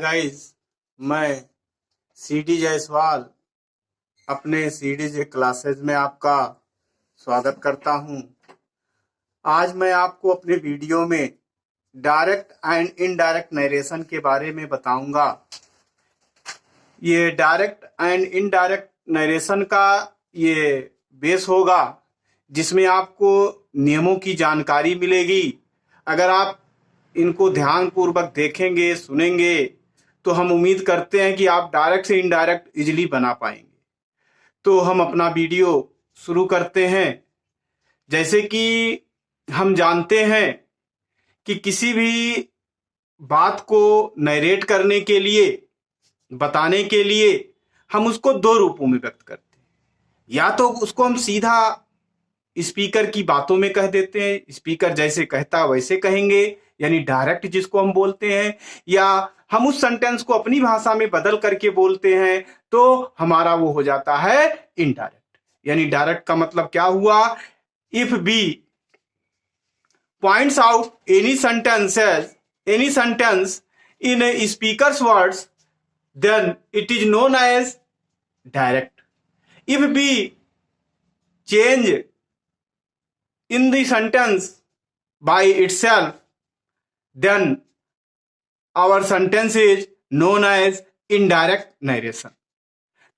Guys, मैं CD Jaiswal अपने CD classes में आपका स्वागत करता हूं। आज मैं आपको अपने वीडियो में डायरेक्ट एंड इनडायरेक्ट नरेशन के बारे में बताऊंगा। ये डायरेक्ट एंड इनडायरेक्ट नरेशन का ये बेस होगा जिसमें आपको नियमों की जानकारी मिलेगी। अगर आप इनको ध्यानपूर्वक देखेंगे, सुनेंगे, तो हम उम्मीद करते हैं कि आप डायरेक्ट से इनडायरेक्ट इजीली बना पाएंगे। तो हम अपना वीडियो शुरू करते हैं। जैसे कि हम जानते हैं कि किसी भी बात को नरेट करने के लिए, बताने के लिए हम उसको दो रूपों में व्यक्त करते हैं। या तो उसको हम सीधा स्पीकर की बातों में कह देते हैं, स्पीकर जैसे कहता वैसे कहेंगे, यानी डायरेक्ट जिसको हम बोलते हैं, या हम उस सेंटेंस को अपनी भाषा में बदल करके बोलते हैं तो हमारा वो हो जाता है इनडायरेक्ट। यानी डायरेक्ट का मतलब क्या हुआ? If we points out any sentence in a speaker's words then it is known as direct. If we change in the sentence by itself, then our sentence is known as indirect narration।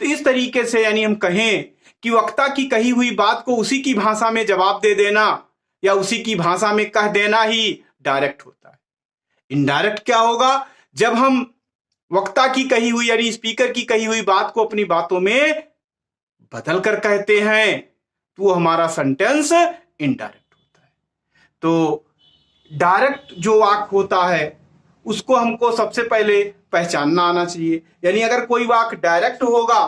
तो इस तरीके से यानी हम कहें कि वक्ता की कही हुई बात को उसी की भाषा में जवाब दे देना या उसी की भाषा में कह देना ही डायरेक्ट होता है। इनडायरेक्ट क्या होगा? जब हम वक्ता की कही हुई यानी स्पीकर की कही हुई बात को अपनी बातों में बदल कर कहते हैं तो वो हमारा सेंटेंस इनडायरेक्ट होता है। तो डायरेक्ट जो वाक्य होता है उसको हमको सबसे पहले पहचानना आना चाहिए। यानी अगर कोई वाक्य डायरेक्ट होगा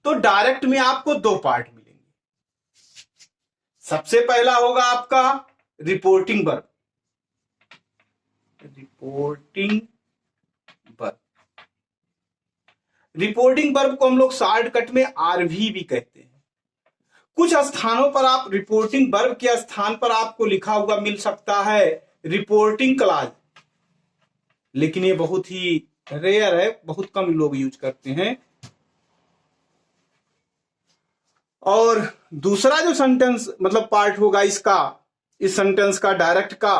तो डायरेक्ट में आपको दो पार्ट मिलेंगे। सबसे पहला होगा आपका रिपोर्टिंग वर्ब। रिपोर्टिंग वर्ब को हम लोग शॉर्टकट में आरवी भी कहते हैं। कुछ स्थानों पर आप रिपोर्टिंग वर्ब के स्थान पर आपको लिखा हुआ मिल सकता है रिपोर्टिंग क्लॉज, लेकिन ये बहुत ही रेयर है, बहुत कम लोग यूज करते हैं। और दूसरा जो सेंटेंस मतलब पार्ट होगा इसका, इस सेंटेंस का डायरेक्ट का,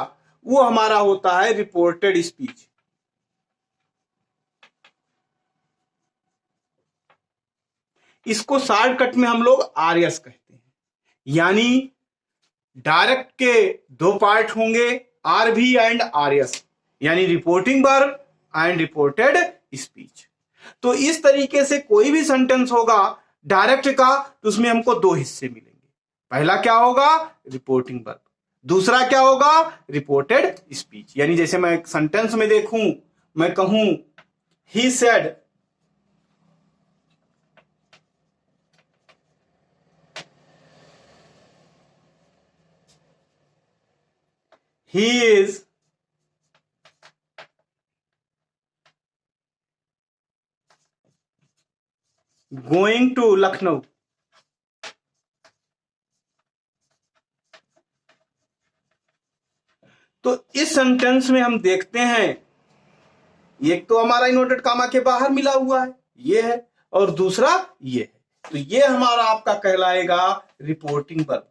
वो हमारा होता है रिपोर्टेड स्पीच। इसको शॉर्टकट में हम लोग आरएस कहते हैं। यानी डायरेक्ट के दो पार्ट होंगे, आरवी एंड आरएस, यानी reporting verb and reported speech. तो इस तरीके से कोई भी सेंटेंस होगा डायरेक्ट का तो उसमें हमको दो हिस्से मिलेंगे। पहला क्या होगा? Reporting verb. दूसरा क्या होगा? Reported speech. यानी जैसे मैं एक सेंटेंस में देखूं, मैं कहूं he said, he is going to Lucknow. तो इस सेंटेंस में हम देखते हैं एक तो हमारा इनवर्टेड कामा के बाहर मिला हुआ है, ये है, और दूसरा ये है। तो ये हमारा आपका कहलाएगा रिपोर्टिंग वर्ब।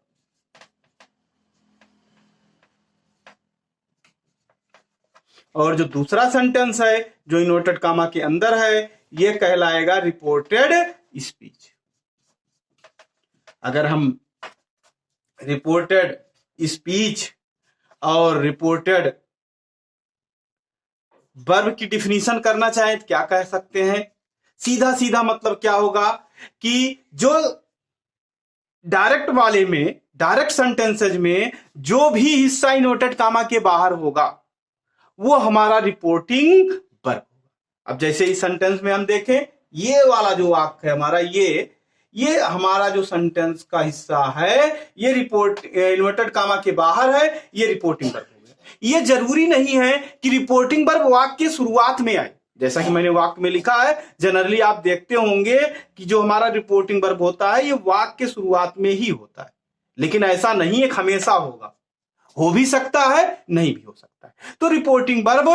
और जो दूसरा सेंटेंस है जो इनवर्टेड कामा के अंदर है, यह कहलाएगा रिपोर्टेड स्पीच। अगर हम रिपोर्टेड स्पीच और रिपोर्टेड वर्ब की डिफिनीशन करना चाहें तो क्या कह सकते हैं? सीधा सीधा मतलब क्या होगा कि जो डायरेक्ट वाले में, डायरेक्ट सेंटेंसेज में जो भी हिस्सा इनवर्टेड कामा के बाहर होगा वो हमारा रिपोर्टिंग वर्ब होगा। अब जैसे इस सेंटेंस में हम देखें, ये वाला जो वाक्य है हमारा, ये हमारा जो सेंटेंस का हिस्सा है, ये रिपोर्ट इनवर्टेड कामा के बाहर है, ये रिपोर्टिंग वर्ब हो गया। ये जरूरी नहीं है कि रिपोर्टिंग वर्ब वाक्य के शुरुआत में आए। जैसा कि मैंने वाक्य में लिखा है, जनरली आप देखते होंगे कि जो हमारा रिपोर्टिंग वर्ब होता है ये वाक्य के शुरुआत में ही होता है, लेकिन ऐसा नहीं है हमेशा होगा। हो भी सकता है, नहीं भी हो सकता है। तो रिपोर्टिंग वर्ब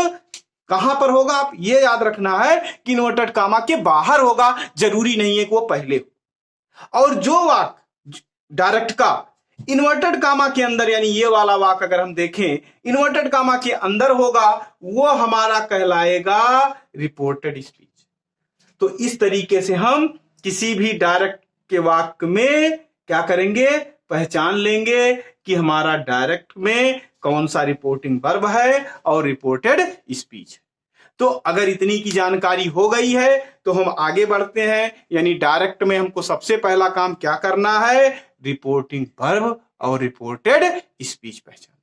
कहां पर होगा, आप ये याद रखना है कि इन्वर्टेड कामा के बाहर होगा, जरूरी नहीं है कि वो पहले हो। और जो वाक डायरेक्ट का इन्वर्टेड कामा के अंदर, यानी ये वाला वाक अगर हम देखें इन्वर्टेड कामा के अंदर होगा, वो हमारा कहलाएगा रिपोर्टेड स्पीच। तो इस तरीके से हम किसी भी डायरेक्ट के वाक्य में क्या करेंगे, पहचान लेंगे कि हमारा डायरेक्ट में कौन सा रिपोर्टिंग वर्ब है और रिपोर्टेड स्पीच। तो अगर इतनी की जानकारी हो गई है तो हम आगे बढ़ते हैं। यानी डायरेक्ट में हमको सबसे पहला काम क्या करना है, रिपोर्टिंग वर्ब और रिपोर्टेड स्पीच पहचानना।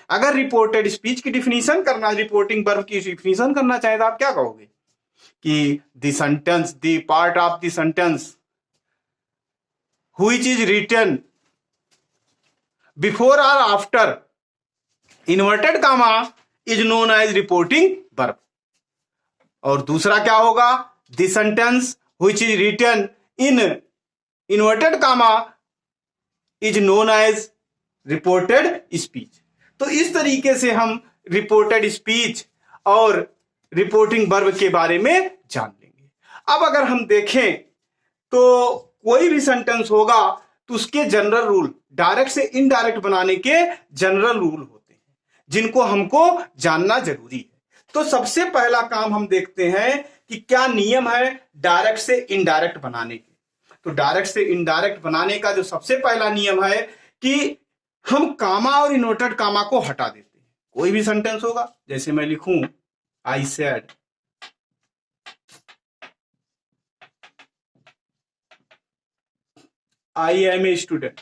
अगर रिपोर्टेड स्पीच की डिफिनीशन करना, रिपोर्टिंग वर्ब की डिफिनीशन करना चाहे तो आप क्या कहोगे कि the sentence, the part of the sentence which is written before और after inverted comma is known as reporting verb. और दूसरा क्या होगा, the sentence which is written in inverted comma is known as reported speech. तो इस तरीके से हम रिपोर्टेड स्पीच और रिपोर्टिंग वर्ब के बारे में जान लेंगे। अब अगर हम देखें तो कोई भी सेंटेंस होगा तो उसके जनरल रूल, डायरेक्ट से इनडायरेक्ट बनाने के जनरल रूल होते हैं जिनको हमको जानना जरूरी है। तो सबसे पहला काम हम देखते हैं कि क्या नियम है डायरेक्ट से इनडायरेक्ट बनाने के। तो डायरेक्ट से इनडायरेक्ट बनाने का जो सबसे पहला नियम है कि हम कामा और इन्वर्टेड कामा को हटा देते हैं। कोई भी सेंटेंस होगा, जैसे मैं लिखूं I said I am a student,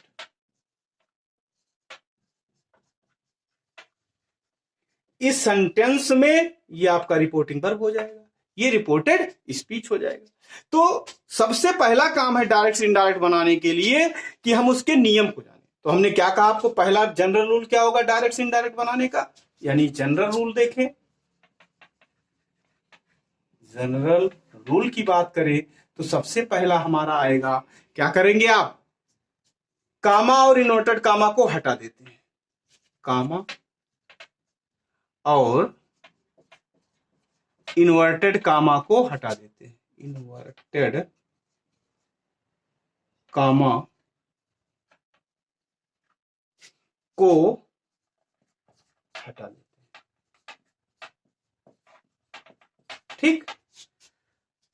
इस सेंटेंस में ये आपका रिपोर्टिंग वर्ब हो जाएगा, ये रिपोर्टेड स्पीच हो जाएगा। तो सबसे पहला काम है डायरेक्ट से इनडायरेक्ट बनाने के लिए कि हम उसके नियम को जानें। तो हमने क्या कहा आपको, पहला जनरल रूल क्या होगा डायरेक्ट से इनडायरेक्ट बनाने का, यानी जनरल रूल देखें। जनरल रूल की बात करें तो सबसे पहला हमारा आएगा, क्या करेंगे आप, कामा और इन्वर्टेड कामा को हटा देते हैं। कामा और इन्वर्टेड कामा को हटा देते हैं। इन्वर्टेड कामा को हटा देते हैं। ठीक।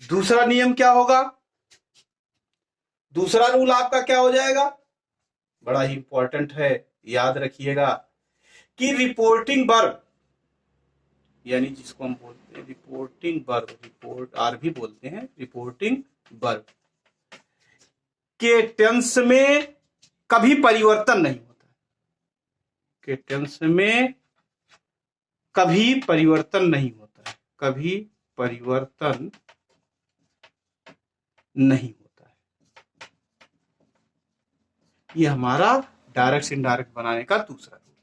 दूसरा नियम क्या होगा, दूसरा रूल आपका क्या हो जाएगा, बड़ा ही इंपॉर्टेंट है, याद रखिएगा कि रिपोर्टिंग वर्ब, यानी जिसको हम बोलते हैं रिपोर्टिंग वर्ब, रिपोर्ट आर भी बोलते हैं, रिपोर्टिंग वर्ब के टेंस में कभी परिवर्तन नहीं होता है। के टेंस में कभी परिवर्तन नहीं होता है, कभी परिवर्तन नहीं होता है। ये हमारा डायरेक्ट से इनडायरेक्ट बनाने का दूसरा रूल है।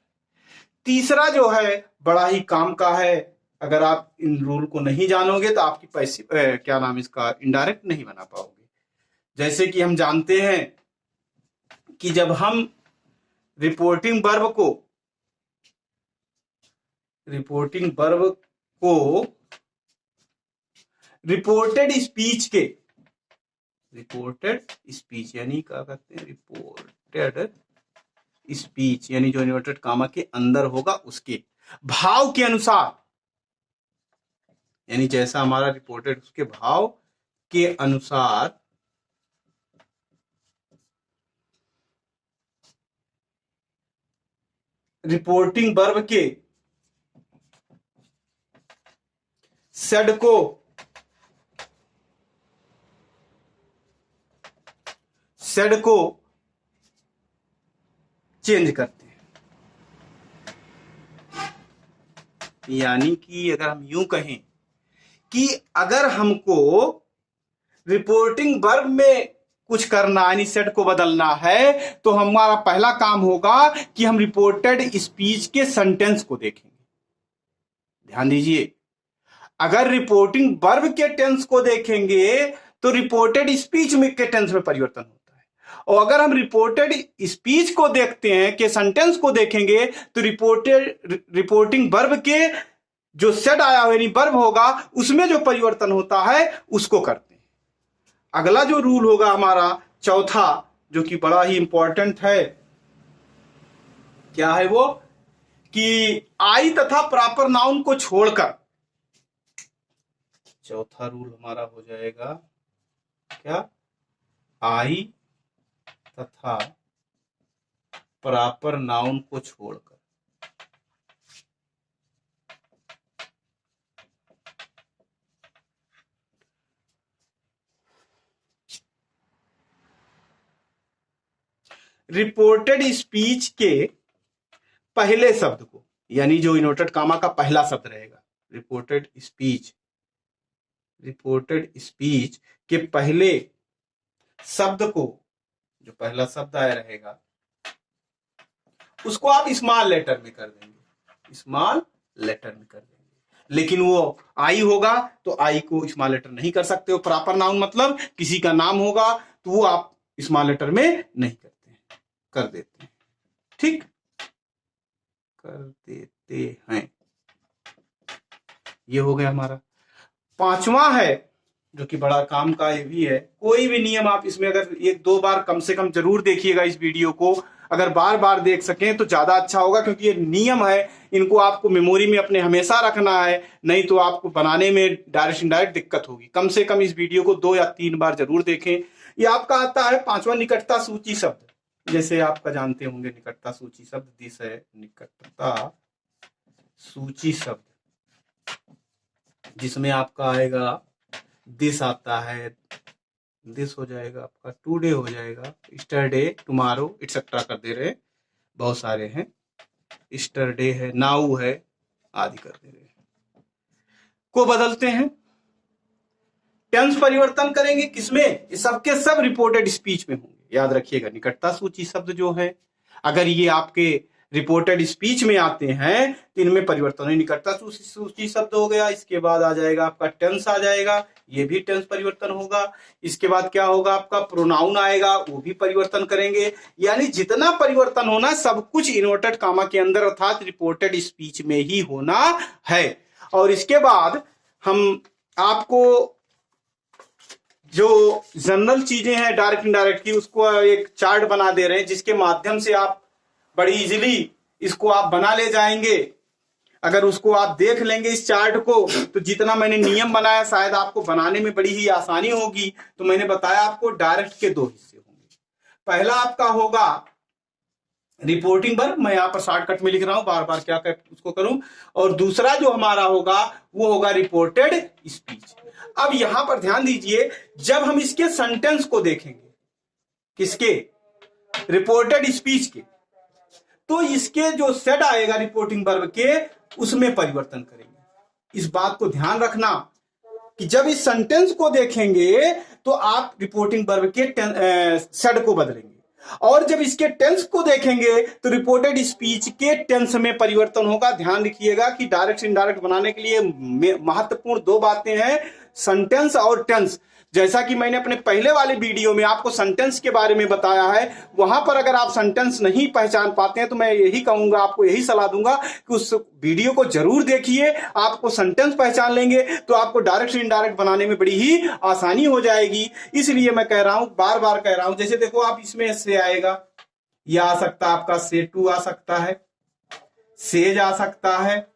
तीसरा जो है बड़ा ही काम का है, अगर आप इन रूल को नहीं जानोगे तो आपकी पैसे क्या नाम इसका इनडायरेक्ट नहीं बना पाओगे। जैसे कि हम जानते हैं कि जब हम रिपोर्टिंग वर्ब को रिपोर्टेड स्पीच यानी क्या कहते हैं, रिपोर्टेड स्पीच यानी जो इन्वर्टेड कामा के अंदर होगा उसके भाव के अनुसार, यानी जैसा हमारा रिपोर्टेड उसके भाव के अनुसार रिपोर्टिंग वर्ब के सेड को चेंज करते हैं। यानी कि अगर हम यूं कहें कि अगर हमको रिपोर्टिंग वर्ब में कुछ करना यानी सेट को बदलना है तो हमारा पहला काम होगा कि हम रिपोर्टेड स्पीच के सेंटेंस को देखेंगे। ध्यान दीजिए, अगर रिपोर्टिंग वर्ब के टेंस को देखेंगे तो रिपोर्टेड स्पीच में के टेंस में परिवर्तन होता है, और अगर हम रिपोर्टेड स्पीच को देखते हैं के सेंटेंस को देखेंगे तो रिपोर्टिंग वर्ब के जो सेड आया हो यानी वर्ब होगा उसमें जो परिवर्तन होता है उसको करते हैं। अगला जो रूल होगा हमारा चौथा, जो कि बड़ा ही इंपॉर्टेंट है, क्या है वो, कि आई तथा प्रॉपर नाउन को छोड़कर, चौथा रूल हमारा हो जाएगा क्या, आई तथा प्रॉपर नाउन को छोड़कर रिपोर्टेड स्पीच के पहले शब्द को, यानी जो इन्वर्टेड कामा का पहला शब्द रहेगा, रिपोर्टेड स्पीच के पहले शब्द को, जो पहला शब्द आया रहेगा उसको आप स्मॉल लेटर में कर देंगे, स्मॉल लेटर में कर देंगे। लेकिन वो आई होगा तो आई को स्मॉल लेटर नहीं कर सकते हो। प्रॉपर नाउन मतलब किसी का नाम होगा तो वो आप स्मॉल लेटर में नहीं करते हैं, कर देते हैं, ठीक, कर देते हैं। ये हो गया हमारा। पांचवा है जो कि बड़ा काम का ये भी है, कोई भी नियम आप इसमें अगर एक दो बार कम से कम जरूर देखिएगा इस वीडियो को, अगर बार बार देख सकें तो ज्यादा अच्छा होगा, क्योंकि ये नियम है, इनको आपको मेमोरी में अपने हमेशा रखना है, नहीं तो आपको बनाने में डायरेक्ट इनडायरेक्ट दिक्कत होगी। कम से कम इस वीडियो को 2 या 3 बार जरूर देखें। ये आपका आता है पांचवा निकटता सूची शब्द। जैसे आपका जानते होंगे निकटता सूची शब्द दिस है, निकटता सूची शब्द जिसमें आपका आएगा दिस आता है, दिस हो जाएगा आपका, टुडे हो जाएगा, स्टरडे, टुमारो एक्सेट्रा कर दे रहे, बहुत सारे हैं, स्टरडे है, नाउ है, आदि कर दे रहे को बदलते हैं। टेंस परिवर्तन करेंगे किसमें, सबके सब रिपोर्टेड स्पीच में होंगे। याद रखिएगा निकटता सूची शब्द जो है अगर ये आपके रिपोर्टेड स्पीच में आते हैं तो इनमें परिवर्तन है। निकटता सूची शब्द हो गया, इसके बाद आ जाएगा आपका टेंस आ जाएगा, ये भी टेंस परिवर्तन होगा। इसके बाद क्या होगा आपका प्रोनाउन आएगा, वो भी परिवर्तन करेंगे। यानी जितना परिवर्तन होना सब कुछ इन्वर्टेड कामा के अंदर अर्थात रिपोर्टेड स्पीच में ही होना है। और इसके बाद हम आपको जो जनरल चीजें हैं डायरेक्ट इनडायरेक्ट की, उसको एक चार्ट बना दे रहे हैं जिसके माध्यम से आप बड़ी इजीली इसको आप बना ले जाएंगे। अगर उसको आप देख लेंगे इस चार्ट को तो जितना मैंने नियम बनाया शायद आपको बनाने में बड़ी ही आसानी होगी। तो मैंने बताया आपको डायरेक्ट के 2 हिस्से होंगे। पहला आपका होगा रिपोर्टिंग वर्ब, मैं यहां पर शॉर्टकट में लिख रहा हूं, बार बार क्या उसको करूं। और दूसरा जो हमारा होगा वो होगा रिपोर्टेड स्पीच। अब यहां पर ध्यान दीजिए, जब हम इसके सेंटेंस को देखेंगे, किसके, रिपोर्टेड स्पीच के, तो इसके जो सेड आएगा रिपोर्टिंग वर्ब के उसमें परिवर्तन करेंगे। इस बात को ध्यान रखना कि जब इस सेंटेंस को देखेंगे तो आप रिपोर्टिंग वर्ब के सेड को बदलेंगे, और जब इसके टेंस को देखेंगे तो रिपोर्टेड स्पीच के टेंस में परिवर्तन होगा। ध्यान रखिएगा कि डायरेक्ट इनडायरेक्ट बनाने के लिए महत्वपूर्ण 2 बातें हैं, सेंटेंस और टेंस। जैसा कि मैंने अपने पहले वाले वीडियो में आपको सेंटेंस के बारे में बताया है, वहां पर अगर आप सेंटेंस नहीं पहचान पाते हैं तो मैं यही कहूंगा, आपको यही सलाह दूंगा कि उस वीडियो को जरूर देखिए। आपको सेंटेंस पहचान लेंगे तो आपको डायरेक्ट इनडायरेक्ट बनाने में बड़ी ही आसानी हो जाएगी। इसलिए मैं कह रहा हूं, बार बार कह रहा हूं, जैसे देखो आप इसमें से आएगा, यह आ सकता है आपका से टू आ सकता है, सेज आ सकता है,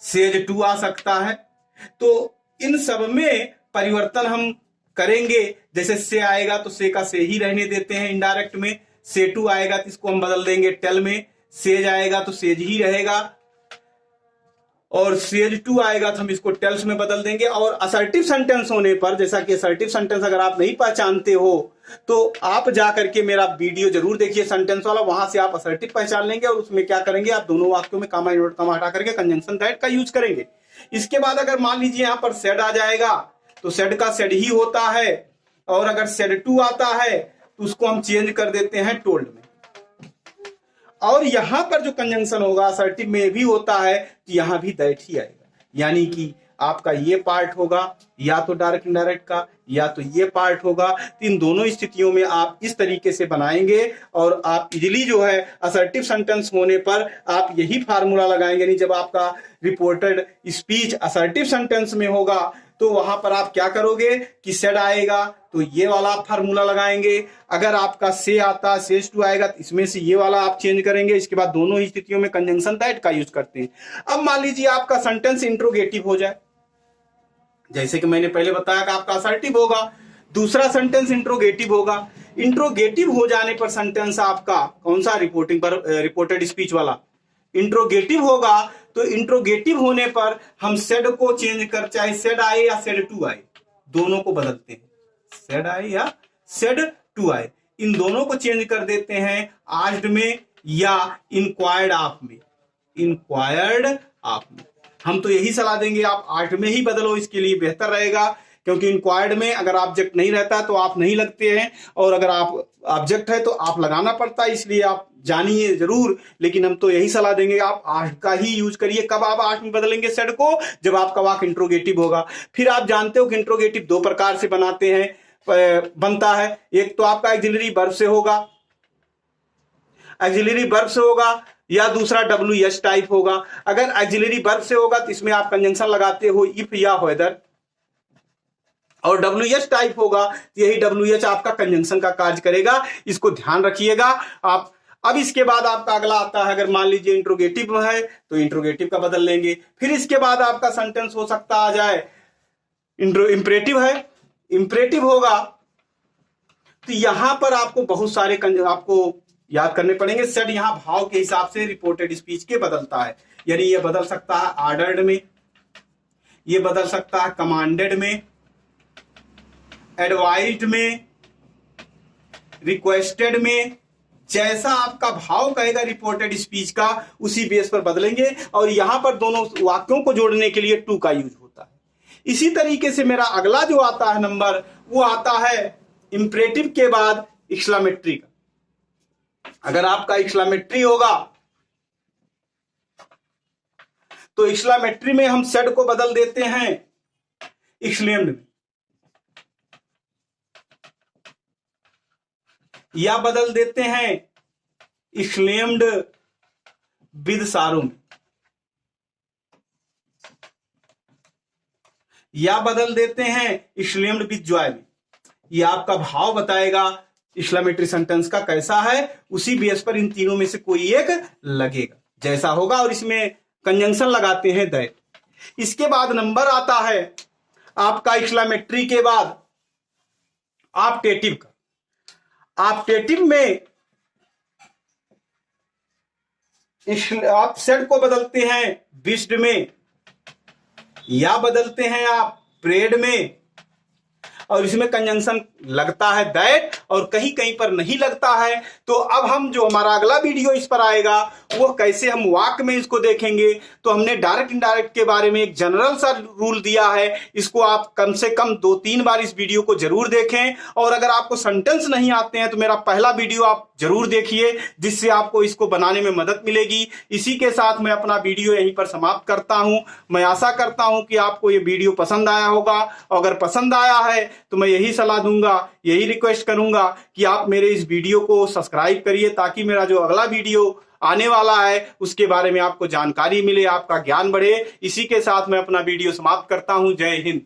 सेज टू आ सकता है। तो इन सब में परिवर्तन हम करेंगे। जैसे से आएगा तो से का से ही रहने देते हैं इनडायरेक्ट में, से टू आएगा तो इसको हम बदल देंगे टेल में, सेज आएगा तो सेज ही रहेगा, और सेज टू आएगा तो हम इसको टेल्स में बदल देंगे। और असर्टिव सेंटेंस होने पर, जैसा कि असर्टिव सेंटेंस अगर आप नहीं पहचानते हो तो आप जाकर के मेरा वीडियो जरूर देखिए सेंटेंस वाला, वहां से आप असर्टिव पहचान लेंगे। और उसमें क्या करेंगे, आप दोनों वाक्यों में कामा इन्वर्ट कामा हटा करके कंजंक्शन दैट का यूज करेंगे। इसके बाद अगर मान लीजिए यहां पर सेड आ जाएगा तो सेड का सेड ही होता है, और अगर सेड टू आता है तो उसको हम चेंज कर देते हैं टोल्ड में। और यहां पर जो कंजंक्शन होगा असर्टिव में भी होता है तो यहां भी दैट ही आएगा। यानी कि आपका ये पार्ट होगा, या तो डायरेक्ट इनडायरेक्ट का, या तो ये पार्ट होगा। तो इन दोनों स्थितियों में आप इस तरीके से बनाएंगे और आप इजीली जो है असर्टिव सेंटेंस होने पर आप यही फार्मूला लगाएंगे। नहीं, जब आपका रिपोर्टेड स्पीच असर्टिव सेंटेंस में होगा तो वहां पर आप क्या करोगे कि सेड आएगा तो ये वाला आप फार्मूला लगाएंगे। अगर आपका से आता, सेज टू आएगा तो इसमें से ये वाला आप चेंज करेंगे। इसके बाद दोनों ही स्थितियों में कंजंक्शन दैट का यूज करते हैं। अब मान लीजिए आपका सेंटेंस इंट्रोगेटिव हो जाए, जैसे कि मैंने पहले बताया कि आपका असर्टिव होगा, दूसरा सेंटेंस इंट्रोगेटिव होगा। इंट्रोगेटिव हो जाने पर सेंटेंस आपका कौन सा, रिपोर्टेड स्पीच वाला इंट्रोगेटिव होगा। तो इंट्रोगेटिव होने पर हम सेड को चेंज कर, चाहे सेड आए या सेड टू आए, दोनों को बदलते हैं। सेड आए या सेड टू आए, इन दोनों को चेंज कर देते हैं आस्क्ड में या इंक्वायर्ड ऑफ में। इंक्वायर्ड ऑफ में हम तो यही सलाह देंगे आप आस्क्ड में ही बदलो, इसके लिए बेहतर रहेगा। क्योंकि इंक्वायर्ड में अगर ऑब्जेक्ट नहीं रहता तो आप नहीं लगते हैं, और अगर आप ऑब्जेक्ट है तो आप लगाना पड़ता है, इसलिए आप जानिए जरूर। लेकिन हम तो यही सलाह देंगे आप आस्क्ड का ही यूज करिए। कब आप आस्क्ड में बदलेंगे सेड को, जब आपका वाक्य इंट्रोगेटिव होगा। फिर आप जानते हो कि इंट्रोगेटिव दो प्रकार से बनता है। एक तो आपका एक्सिलरी वर्ब से होगा, एक्सिलरी वर्ब से होगा, या दूसरा WH टाइप होगा। अगर एक्सिलरी वर्ब से होगा तो इसमें आप कंजंक्शन लगाते हो इफ या वेदर, और WH टाइप होगा तो यही WH आपका कंजंक्शन का कार्य करेगा। इसको ध्यान रखिएगा आप। अब इसके बाद आपका अगला आता है, अगर मान लीजिए इंट्रोगेटिव है तो इंट्रोगेटिव का बदल लेंगे। फिर इसके बाद आपका सेंटेंस हो सकता आ जाए इंपरेटिव है, इंपरेटिव होगा तो यहां पर आपको बहुत सारे आपको याद करने पड़ेंगे। सेड यहां भाव के हिसाब से रिपोर्टेड स्पीच के बदलता है, यानी ये बदल सकता है ऑर्डर्ड में, ये बदल सकता है कमांडेड में, एडवाइज्ड में, रिक्वेस्टेड में। जैसा आपका भाव कहेगा रिपोर्टेड स्पीच का उसी बेस पर बदलेंगे, और यहां पर दोनों वाक्यों को जोड़ने के लिए टू का यूज होता है। इसी तरीके से मेरा अगला जो आता है नंबर, वो आता है इंपरेटिव के बाद एक्सक्लेमेटरी का। अगर आपका एक्सक्लेमेटरी होगा तो एक्सक्लेमेटरी में हम सेड को बदल देते हैं एक्सक्लेम्ड में, या बदल देते हैं एक्सक्लेम्ड विद सारो में, या बदल देते हैं एक्सक्लेम्ड विद जॉय में। ये आपका भाव बताएगा एक्सक्लेमेटरी सेंटेंस का कैसा है, उसी बेस पर इन तीनों में से कोई एक लगेगा जैसा होगा, और इसमें कंजंक्शन लगाते हैं दैट। इसके बाद नंबर आता है आपका एक्सक्लेमेटरी के बाद ऑप्टेटिव का। ऑप्टेटिव में आप सेड को बदलते हैं विश्ड में, या बदलते हैं आप प्रेड में, और इसमें कंजंक्शन लगता है दैट, और कहीं कहीं पर नहीं लगता है। तो अब हम जो हमारा अगला वीडियो इस पर आएगा वो कैसे हम वाक्य में इसको देखेंगे। तो हमने डायरेक्ट इनडायरेक्ट के बारे में एक जनरल सा रूल दिया है, इसको आप कम से कम 2-3 बार इस वीडियो को जरूर देखें। और अगर आपको सेंटेंस नहीं आते हैं तो मेरा पहला वीडियो आप जरूर देखिए, जिससे आपको इसको बनाने में मदद मिलेगी। इसी के साथ मैं अपना वीडियो यहीं पर समाप्त करता हूं। मैं आशा करता हूं कि आपको ये वीडियो पसंद आया होगा। अगर पसंद आया है तो मैं यही सलाह दूंगा, यही रिक्वेस्ट करूंगा कि आप मेरे इस वीडियो को सब्सक्राइब करिए, ताकि मेरा जो अगला वीडियो आने वाला है उसके बारे में आपको जानकारी मिले, आपका ज्ञान बढ़े। इसी के साथ मैं अपना वीडियो समाप्त करता हूं। जय हिंद।